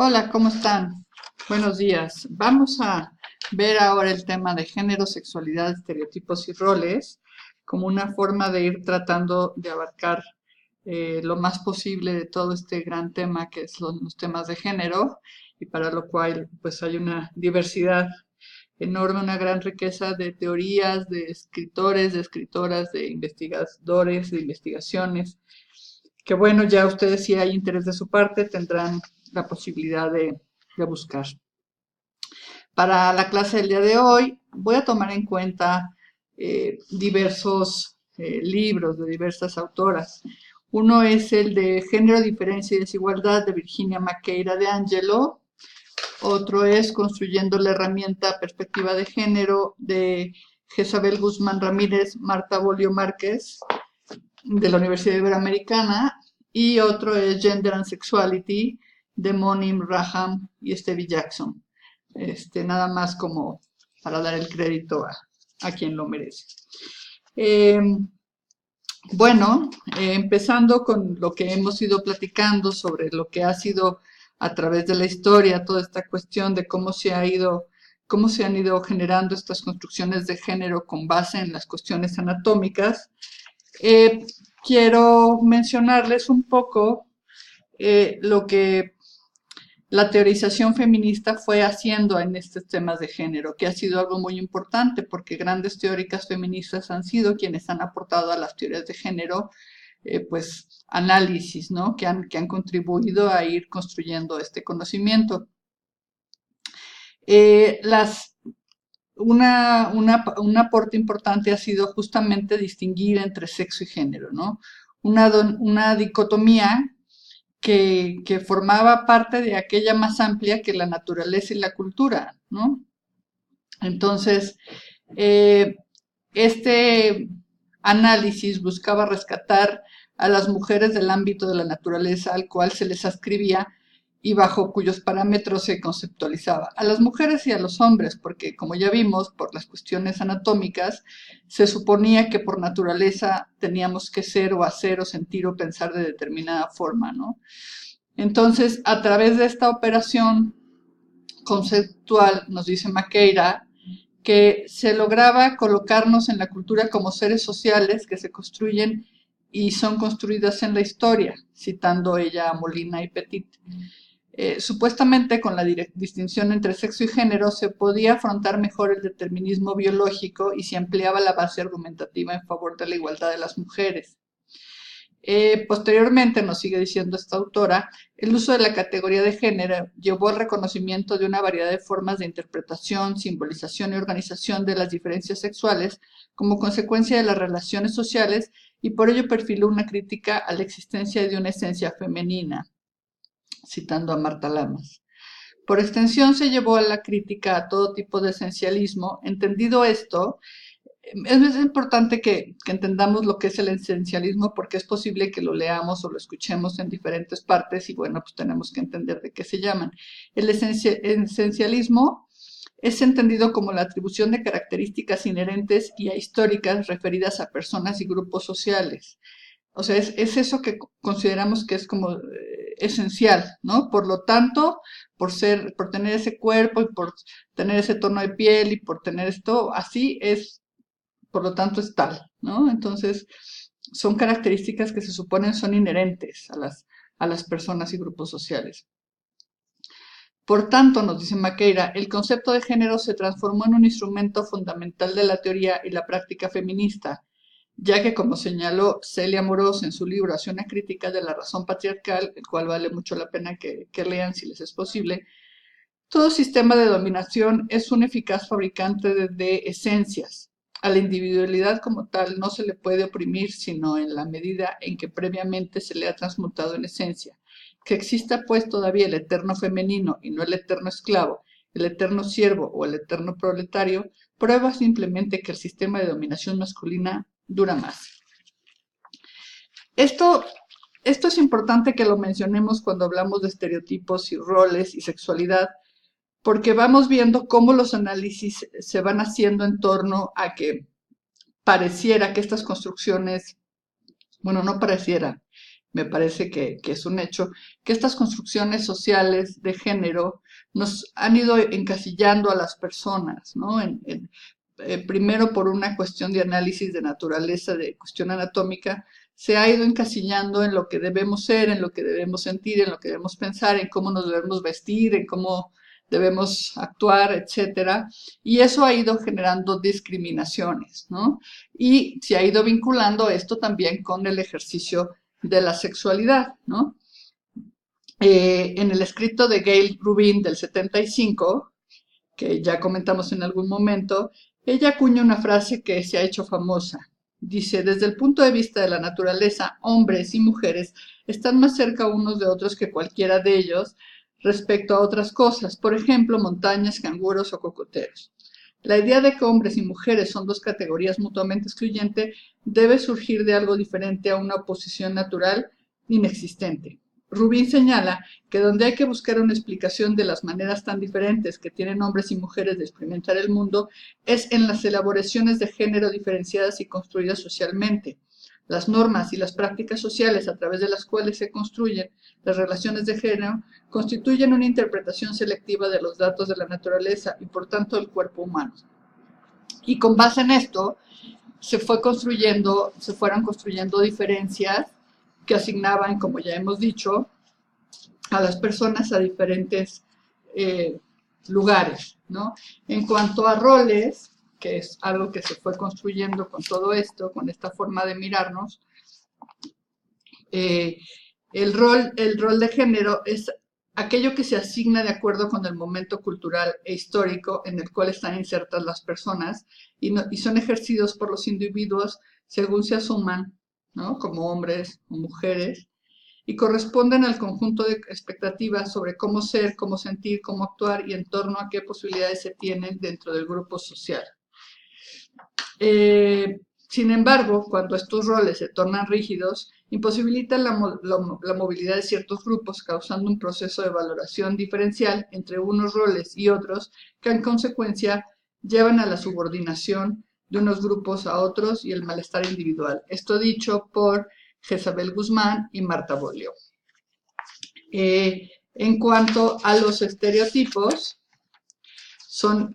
Hola, ¿cómo están? Buenos días. Vamos a ver ahora el tema de género, sexualidad, estereotipos y roles como una forma de ir tratando de abarcar lo más posible de todo este gran tema que es los temas de género y para lo cual pues hay una diversidad enorme, una gran riqueza de teorías, de escritores, de escritoras, de investigadores, de investigaciones que bueno, ya ustedes si hay interés de su parte tendrán la posibilidad de buscar. Para la clase del día de hoy voy a tomar en cuenta diversos libros de diversas autoras. Uno es el de Género, Diferencia y Desigualdad de Virginia Maqueira de Angelo. Otro es Construyendo la herramienta Perspectiva de Género de Jezabel Guzmán Ramírez, Marta Bolio Márquez de la Universidad Iberoamericana. Y otro es Gender and Sexuality de Monim Raham y Stevie Jackson. Nada más como para dar el crédito a quien lo merece. Eh, bueno, empezando con lo que hemos ido platicando sobre lo que ha sido a través de la historia, toda esta cuestión de cómo se han ido generando estas construcciones de género con base en las cuestiones anatómicas. Eh, Quiero mencionarles un poco lo que la teorización feminista fue haciendo en estos temas de género, que ha sido algo muy importante porque grandes teóricas feministas han sido quienes han aportado a las teorías de género, pues análisis, ¿no? Que han contribuido a ir construyendo este conocimiento. Las un aporte importante ha sido justamente distinguir entre sexo y género, ¿no? Una dicotomía que formaba parte de aquella más amplia que la naturaleza y la cultura, ¿no? Entonces, eh, este análisis buscaba rescatar a las mujeres del ámbito de la naturaleza al cual se les ascribía y bajo cuyos parámetros se conceptualizaba. A las mujeres y a los hombres, porque como ya vimos, por las cuestiones anatómicas, se suponía que por naturaleza teníamos que ser o hacer o sentir o pensar de determinada forma, ¿no? Entonces, a través de esta operación conceptual, nos dice Maqueira, que se lograba colocarnos en la cultura como seres sociales que se construyen y son construidas en la historia, citando ella a Molina y Petit. Supuestamente con la distinción entre sexo y género se podía afrontar mejor el determinismo biológico y se ampliaba la base argumentativa en favor de la igualdad de las mujeres. Posteriormente, nos sigue diciendo esta autora, el uso de la categoría de género llevó al reconocimiento de una variedad de formas de interpretación, simbolización y organización de las diferencias sexuales como consecuencia de las relaciones sociales y por ello perfiló una crítica a la existencia de una esencia femenina, citando a Marta Lamas. Por extensión se llevó a la crítica a todo tipo de esencialismo. Entendido esto, es importante que entendamos lo que es el esencialismo porque es posible que lo leamos o lo escuchemos en diferentes partes y bueno, pues tenemos que entender de qué se llaman. El esencialismo es entendido como la atribución de características inherentes y históricas referidas a personas y grupos sociales. O sea, es eso que consideramos que es como esencial, ¿no? Por lo tanto, por tener ese cuerpo y por tener ese tono de piel y por tener esto, así es, por lo tanto es tal, ¿no? Entonces, son características que se suponen son inherentes a las personas y grupos sociales. Por tanto, nos dice Maqueira, el concepto de género se transformó en un instrumento fundamental de la teoría y la práctica feminista, ya que, como señaló Celia Morós en su libro Hacia una crítica de la razón patriarcal, el cual vale mucho la pena que lean si les es posible, todo sistema de dominación es un eficaz fabricante de esencias. A la individualidad como tal no se le puede oprimir sino en la medida en que previamente se le ha transmutado en esencia. Que exista pues todavía el eterno femenino y no el eterno esclavo, el eterno siervo o el eterno proletario, prueba simplemente que el sistema de dominación masculina dura más. Esto esto es importante que lo mencionemos cuando hablamos de estereotipos y roles y sexualidad, porque vamos viendo cómo los análisis se van haciendo en torno a que pareciera que estas construcciones, bueno, no pareciera, me parece que es un hecho, que estas construcciones sociales de género nos han ido encasillando a las personas, ¿no? Primero por una cuestión de análisis de naturaleza, de cuestión anatómica, se ha ido encasillando en lo que debemos ser, en lo que debemos sentir, en lo que debemos pensar, en cómo nos debemos vestir, en cómo debemos actuar, etcétera. Y eso ha ido generando discriminaciones, ¿no? Y se ha ido vinculando esto también con el ejercicio de la sexualidad, ¿no? En el escrito de Gayle Rubin del 75, que ya comentamos en algún momento, ella acuña una frase que se ha hecho famosa. Dice, desde el punto de vista de la naturaleza, hombres y mujeres están más cerca unos de otros que cualquiera de ellos respecto a otras cosas, por ejemplo, montañas, canguros o cocoteros. La idea de que hombres y mujeres son dos categorías mutuamente excluyentes debe surgir de algo diferente a una oposición natural inexistente. Rubin señala que donde hay que buscar una explicación de las maneras tan diferentes que tienen hombres y mujeres de experimentar el mundo es en las elaboraciones de género diferenciadas y construidas socialmente. Las normas y las prácticas sociales a través de las cuales se construyen las relaciones de género constituyen una interpretación selectiva de los datos de la naturaleza y por tanto del cuerpo humano. Y con base en esto se fueron construyendo diferencias que asignaban, como ya hemos dicho, a las personas a diferentes lugares, ¿no? En cuanto a roles, que es algo que se fue construyendo con todo esto, con esta forma de mirarnos, el rol de género es aquello que se asigna de acuerdo con el momento cultural e histórico en el cual están insertas las personas y son ejercidos por los individuos según se asuman, ¿no? Como hombres o mujeres, y corresponden al conjunto de expectativas sobre cómo ser, cómo sentir, cómo actuar y en torno a qué posibilidades se tienen dentro del grupo social. Sin embargo, cuando estos roles se tornan rígidos, imposibilitan la movilidad de ciertos grupos, causando un proceso de valoración diferencial entre unos roles y otros, que en consecuencia llevan a la subordinación de unos grupos a otros y el malestar individual. Esto dicho por Jezabel Guzmán y Marta Bolio. En cuanto a los estereotipos,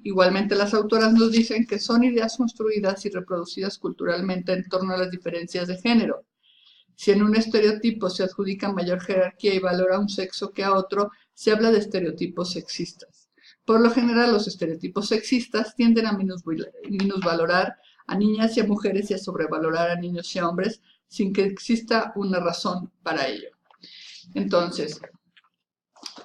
igualmente las autoras nos dicen que son ideas construidas y reproducidas culturalmente en torno a las diferencias de género. Si en un estereotipo se adjudica mayor jerarquía y valor a un sexo que a otro, se habla de estereotipos sexistas. Por lo general, los estereotipos sexistas tienden a minusvalorar a niñas y a mujeres y a sobrevalorar a niños y a hombres sin que exista una razón para ello. Entonces,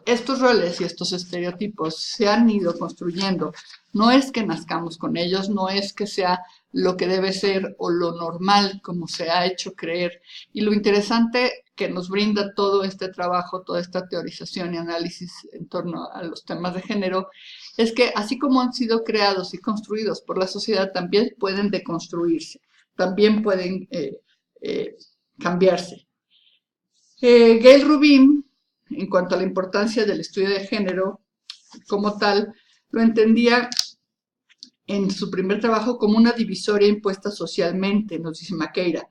estos roles y estos estereotipos se han ido construyendo. No es que nazcamos con ellos, no es que sea lo que debe ser o lo normal como se ha hecho creer. Y lo interesante que nos brinda todo este trabajo, toda esta teorización y análisis en torno a los temas de género, es que así como han sido creados y construidos por la sociedad, también pueden deconstruirse, también pueden cambiarse. Gayle Rubin, en cuanto a la importancia del estudio de género como tal, lo entendía en su primer trabajo como una divisoria impuesta socialmente, nos dice Maqueira,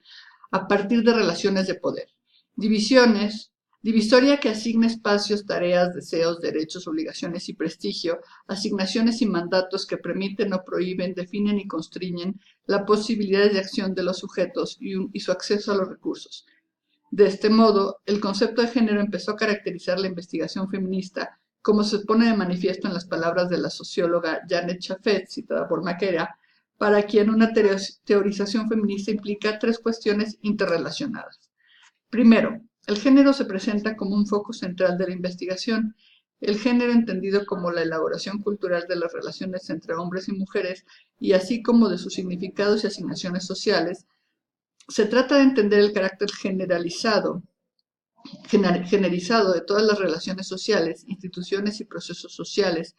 a partir de relaciones de poder. Divisoria que asigna espacios, tareas, deseos, derechos, obligaciones y prestigio, asignaciones y mandatos que permiten o prohíben, definen y constriñen la posibilidad de acción de los sujetos y su acceso a los recursos. De este modo, el concepto de género empezó a caracterizar la investigación feminista, como se pone de manifiesto en las palabras de la socióloga Janet Chaffet, citada por Maqueira, para quien una teorización feminista implica tres cuestiones interrelacionadas. Primero, el género se presenta como un foco central de la investigación. El género entendido como la elaboración cultural de las relaciones entre hombres y mujeres, y así como de sus significados y asignaciones sociales, se trata de entender el carácter generalizado de todas las relaciones sociales, instituciones y procesos sociales.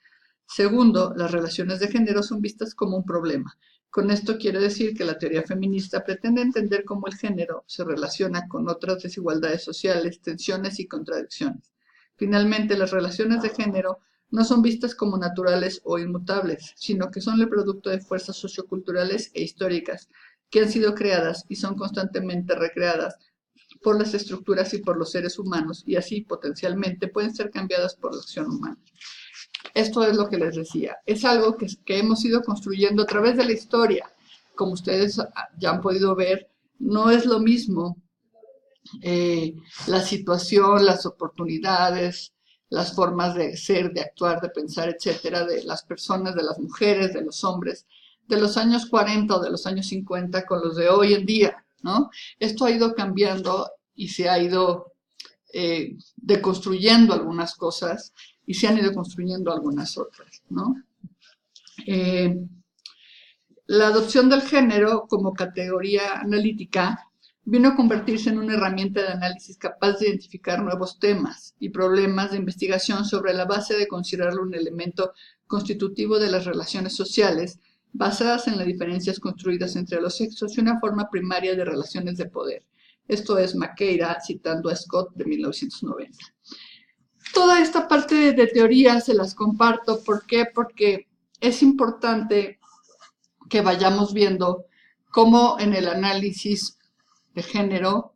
Segundo, las relaciones de género son vistas como un problema. Con esto quiero decir que la teoría feminista pretende entender cómo el género se relaciona con otras desigualdades sociales, tensiones y contradicciones. Finalmente, las relaciones de género no son vistas como naturales o inmutables, sino que son el producto de fuerzas socioculturales e históricas que han sido creadas y son constantemente recreadas por las estructuras y por los seres humanos, y así potencialmente pueden ser cambiadas por la acción humana. Esto es lo que les decía. Es algo que hemos ido construyendo a través de la historia. Como ustedes ya han podido ver, no es lo mismo la situación, las oportunidades, las formas de ser, de actuar, de pensar, etcétera, de las personas, de las mujeres, de los hombres, de los años 40 o de los años 50 con los de hoy en día, ¿no? Esto ha ido cambiando y se ha ido deconstruyendo algunas cosas y se han ido construyendo algunas otras, ¿no? La adopción del género como categoría analítica vino a convertirse en una herramienta de análisis capaz de identificar nuevos temas y problemas de investigación sobre la base de considerarlo un elemento constitutivo de las relaciones sociales basadas en las diferencias construidas entre los sexos y una forma primaria de relaciones de poder. Esto es Maqueira citando a Scott de 1990. Toda esta parte de teoría se las comparto. ¿Por qué? Porque es importante que vayamos viendo cómo en el análisis de género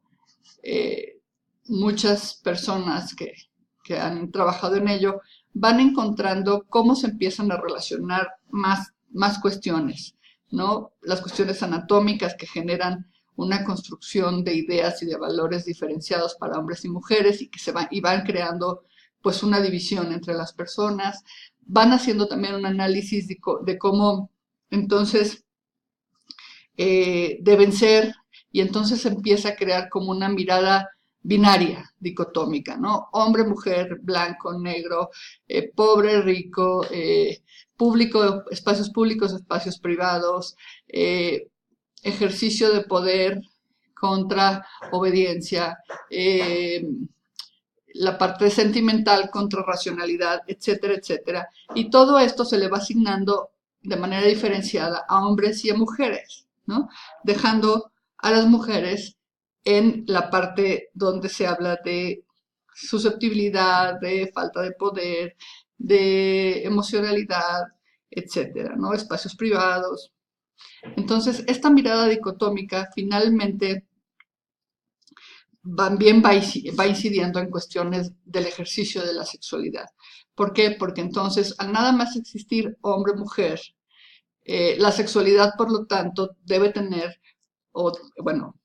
muchas personas que han trabajado en ello van encontrando cómo se empiezan a relacionar más cuestiones, ¿no? Las cuestiones anatómicas que generan una construcción de ideas y de valores diferenciados para hombres y mujeres y que van creando pues una división entre las personas. Van haciendo también un análisis de cómo entonces deben ser, y entonces se empieza a crear como una mirada binaria, dicotómica, ¿no? Hombre, mujer, blanco, negro, pobre, rico, público, espacios privados, ejercicio de poder contra obediencia, la parte sentimental contra racionalidad, etcétera, etcétera. Y todo esto se le va asignando de manera diferenciada a hombres y a mujeres, ¿no? Dejando a las mujeres en la parte donde se habla de susceptibilidad, de falta de poder, de emocionalidad, etcétera, ¿no? Espacios privados. Entonces, esta mirada dicotómica finalmente también va incidiendo en cuestiones del ejercicio de la sexualidad. ¿Por qué? Porque entonces, al nada más existir hombre-mujer, la sexualidad, por lo tanto, debe tener, o bueno,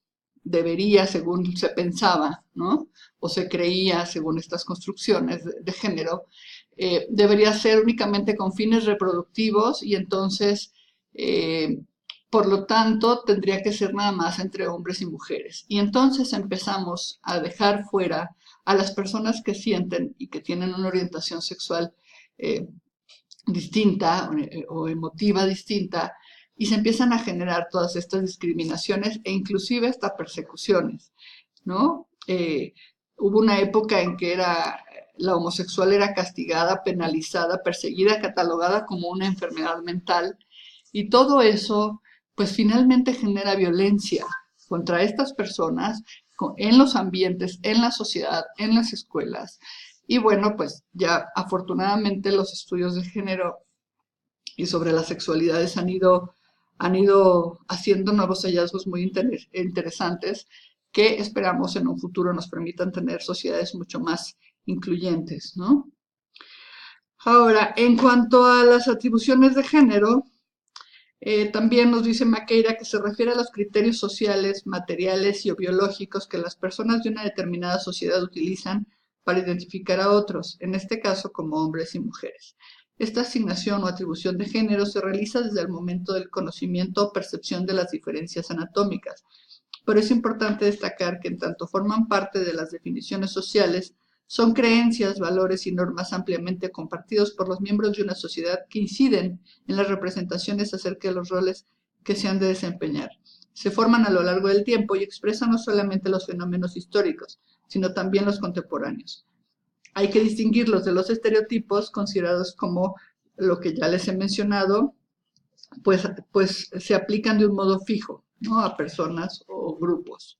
debería, según se pensaba, ¿no? O se creía, según estas construcciones de género, debería ser únicamente con fines reproductivos y entonces, por lo tanto, tendría que ser nada más entre hombres y mujeres. Y entonces empezamos a dejar fuera a las personas que sienten y que tienen una orientación sexual distinta o emotiva distinta, y se empiezan a generar todas estas discriminaciones e inclusive hasta persecuciones, ¿no? Hubo una época en que la homosexual era castigada, penalizada, perseguida, catalogada como una enfermedad mental, y todo eso, pues finalmente genera violencia contra estas personas en los ambientes, en la sociedad, en las escuelas. Y bueno, pues ya afortunadamente los estudios de género y sobre las sexualidades han ido haciendo nuevos hallazgos muy interesantes que esperamos en un futuro nos permitan tener sociedades mucho más incluyentes, ¿no? Ahora, en cuanto a las atribuciones de género, también nos dice Maqueira que se refiere a los criterios sociales, materiales y o biológicos que las personas de una determinada sociedad utilizan para identificar a otros, en este caso como hombres y mujeres. Esta asignación o atribución de género se realiza desde el momento del conocimiento o percepción de las diferencias anatómicas, pero es importante destacar que en tanto forman parte de las definiciones sociales, son creencias, valores y normas ampliamente compartidos por los miembros de una sociedad que inciden en las representaciones acerca de los roles que se han de desempeñar. Se forman a lo largo del tiempo y expresan no solamente los fenómenos históricos, sino también los contemporáneos. Hay que distinguirlos de los estereotipos considerados como lo que ya les he mencionado, pues se aplican de un modo fijo, ¿no? A personas o grupos.